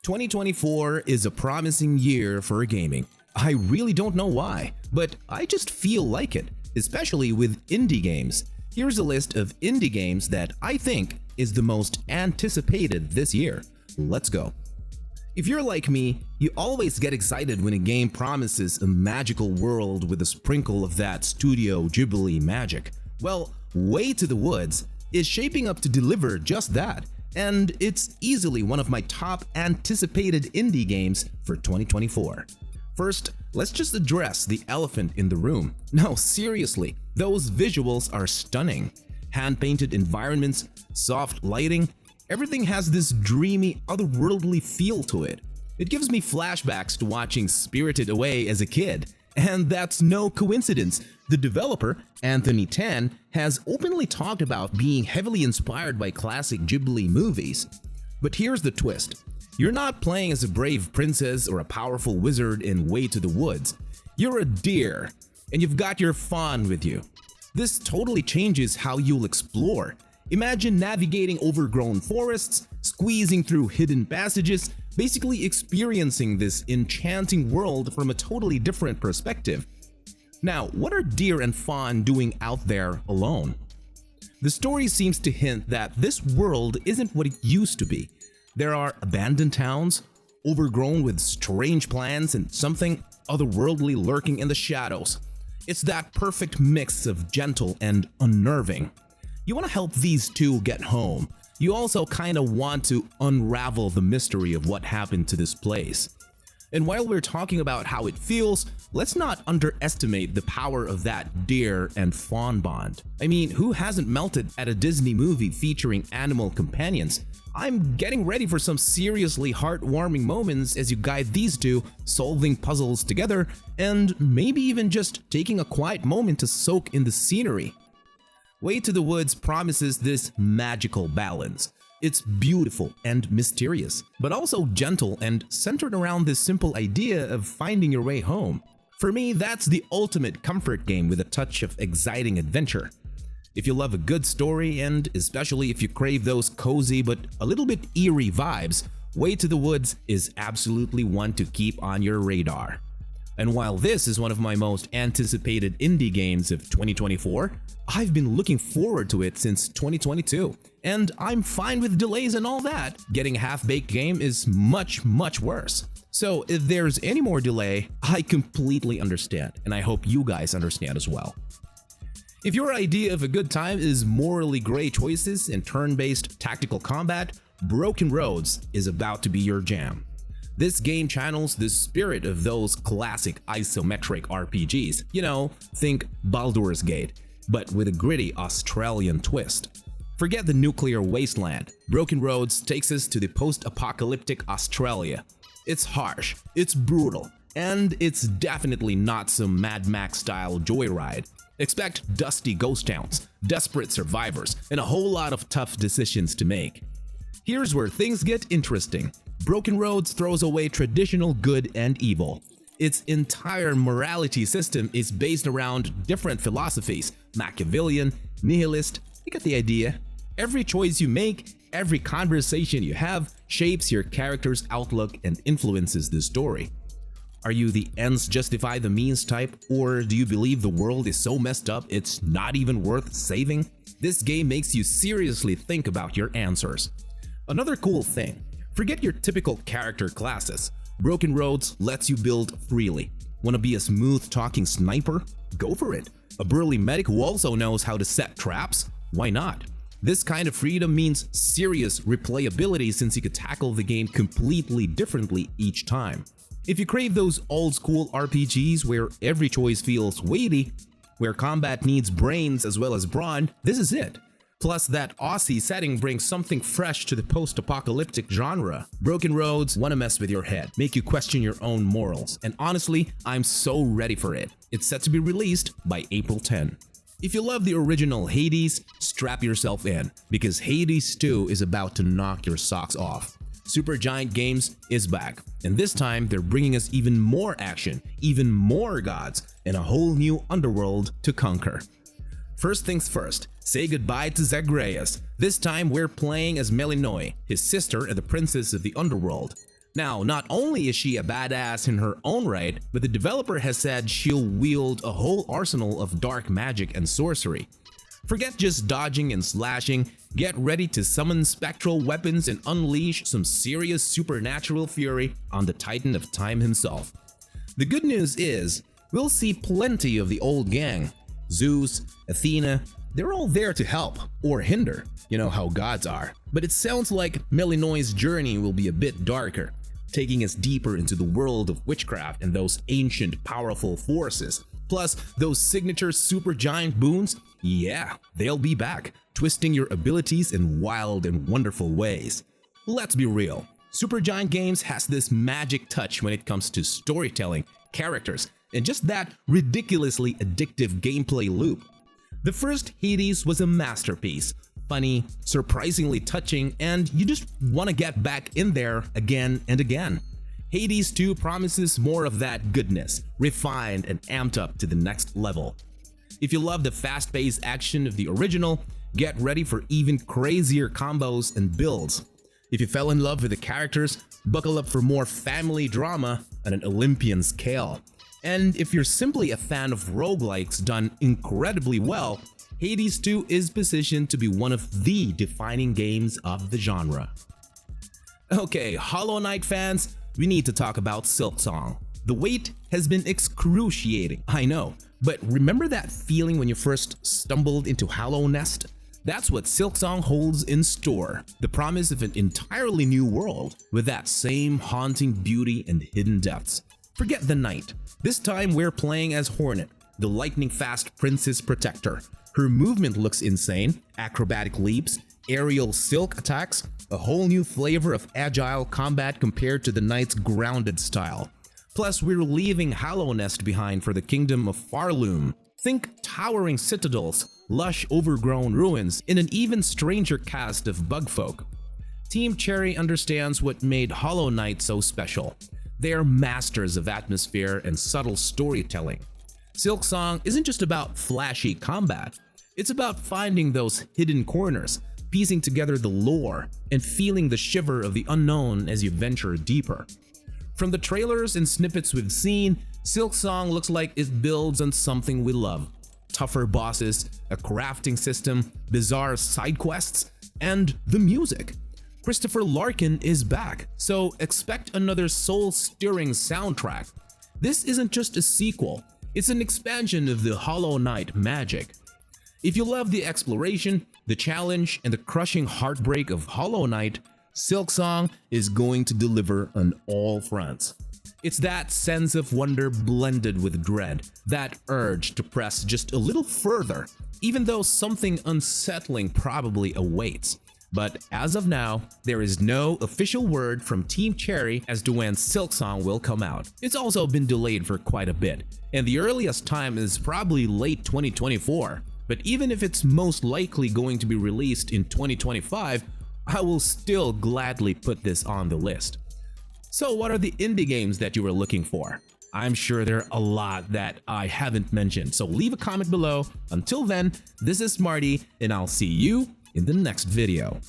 2024 is a promising year for gaming. I really don't know why, but I just feel like it, especially with indie games. Here's a list of indie games that I think is the most anticipated this year. Let's go. If you're like me, you always get excited when a game promises a magical world with a sprinkle of that Studio Ghibli magic. Well, Way to the Woods is shaping up to deliver just that, and it's easily one of my top anticipated indie games for 2024. First, let's just address the elephant in the room. No, seriously, those visuals are stunning. Hand-painted environments, soft lighting, everything has this dreamy, otherworldly feel to it. It gives me flashbacks to watching Spirited Away as a kid. And that's no coincidence. The developer, Anthony Tan, has openly talked about being heavily inspired by classic Ghibli movies. But here's the twist. You're not playing as a brave princess or a powerful wizard in Way to the Woods. You're a deer, and you've got your fawn with you. This totally changes how you'll explore. Imagine navigating overgrown forests, squeezing through hidden passages, basically experiencing this enchanting world from a totally different perspective. Now, what are deer and fawn doing out there alone? The story seems to hint that this world isn't what it used to be. There are abandoned towns, overgrown with strange plants and something otherworldly lurking in the shadows. It's that perfect mix of gentle and unnerving. You want to help these two get home. You also kind of want to unravel the mystery of what happened to this place. And while we're talking about how it feels, let's not underestimate the power of that deer and fawn bond. I mean, who hasn't melted at a Disney movie featuring animal companions? I'm getting ready for some seriously heartwarming moments as you guide these two solving puzzles together and maybe even just taking a quiet moment to soak in the scenery. Way to the Woods promises this magical balance. It's beautiful and mysterious, but also gentle and centered around this simple idea of finding your way home. For me, that's the ultimate comfort game with a touch of exciting adventure. If you love a good story, and especially if you crave those cozy but a little bit eerie vibes, Way to the Woods is absolutely one to keep on your radar. And while this is one of my most anticipated indie games of 2024, I've been looking forward to it since 2022, and I'm fine with delays and all that. Getting a half-baked game is much worse. So if there's any more delay, I completely understand, and I hope you guys understand as well. If your idea of a good time is morally gray choices and turn-based tactical combat, Broken Roads is about to be your jam. This game channels the spirit of those classic isometric RPGs, think Baldur's Gate, but with a gritty Australian twist. Forget the nuclear wasteland. Broken Roads takes us to the post-apocalyptic Australia. It's harsh, it's brutal, and it's definitely not some Mad Max-style joyride. Expect dusty ghost towns, desperate survivors, and a whole lot of tough decisions to make. Here's where things get interesting. Broken Roads throws away traditional good and evil. Its entire morality system is based around different philosophies: Machiavellian, nihilist, you get the idea. Every choice you make, every conversation you have, shapes your character's outlook and influences the story. Are you the ends justify the means type, or do you believe the world is so messed up it's not even worth saving? This game makes you seriously think about your answers. Another cool thing, forget your typical character classes. Broken Roads lets you build freely. Want to be a smooth-talking sniper? Go for it. A burly medic who also knows how to set traps? Why not? This kind of freedom means serious replayability since you could tackle the game completely differently each time. If you crave those old-school RPGs where every choice feels weighty, where combat needs brains as well as brawn, this is it. Plus, that Aussie setting brings something fresh to the post-apocalyptic genre. Broken Roads wanna mess with your head, make you question your own morals, and honestly, I'm so ready for it. It's set to be released by April 10. If you love the original Hades, strap yourself in, because Hades 2 is about to knock your socks off. Supergiant Games is back, and this time they're bringing us even more action, even more gods, and a whole new underworld to conquer. First things first, say goodbye to Zagreus. This time we're playing as Melinoi, his sister and the princess of the underworld. Now, not only is she a badass in her own right, but the developer has said she'll wield a whole arsenal of dark magic and sorcery. Forget just dodging and slashing, get ready to summon spectral weapons and unleash some serious supernatural fury on the Titan of Time himself. The good news is, we'll see plenty of the old gang. Zeus, Athena, they're all there to help or hinder, you know how gods are. But it sounds like Melinoi's journey will be a bit darker, taking us deeper into the world of witchcraft and those ancient powerful forces. Plus, those signature supergiant boons, yeah, they'll be back, twisting your abilities in wild and wonderful ways. Let's be real, Supergiant Games has this magic touch when it comes to storytelling, characters, and just that ridiculously addictive gameplay loop. The first Hades was a masterpiece, funny, surprisingly touching, and you just want to get back in there again and again. Hades 2 promises more of that goodness, refined and amped up to the next level. If you love the fast-paced action of the original, get ready for even crazier combos and builds. If you fell in love with the characters, buckle up for more family drama on an Olympian scale. And if you're simply a fan of roguelikes done incredibly well, Hades 2 is positioned to be one of the defining games of the genre. Okay, Hollow Knight fans, we need to talk about Silksong. The wait has been excruciating, I know, but remember that feeling when you first stumbled into Hollow Nest? That's what Silksong holds in store, the promise of an entirely new world with that same haunting beauty and hidden depths. Forget the knight. This time we're playing as Hornet, the lightning-fast princess protector. Her movement looks insane, acrobatic leaps, aerial silk attacks, a whole new flavor of agile combat compared to the knight's grounded style. Plus, we're leaving Hollow Nest behind for the kingdom of Farloom. Think towering citadels, lush overgrown ruins, in an even stranger cast of bugfolk. Team Cherry understands what made Hollow Knight so special. They are masters of atmosphere and subtle storytelling. Silksong isn't just about flashy combat, it's about finding those hidden corners, piecing together the lore, and feeling the shiver of the unknown as you venture deeper. From the trailers and snippets we've seen, Silksong looks like it builds on something we love. Tougher bosses, a crafting system, bizarre side quests, and the music. Christopher Larkin is back, so expect another soul-stirring soundtrack. This isn't just a sequel, it's an expansion of the Hollow Knight magic. If you love the exploration, the challenge, and the crushing heartbreak of Hollow Knight, Silksong is going to deliver on all fronts. It's that sense of wonder blended with dread, that urge to press just a little further, even though something unsettling probably awaits. But as of now, there is no official word from Team Cherry as to when Silksong will come out. It's also been delayed for quite a bit, and the earliest time is probably late 2024. But even if it's most likely going to be released in 2025, I will still gladly put this on the list. So what are the indie games that you were looking for? I'm sure there are a lot that I haven't mentioned, so leave a comment below. Until then, this is Marty, and I'll see you in the next video.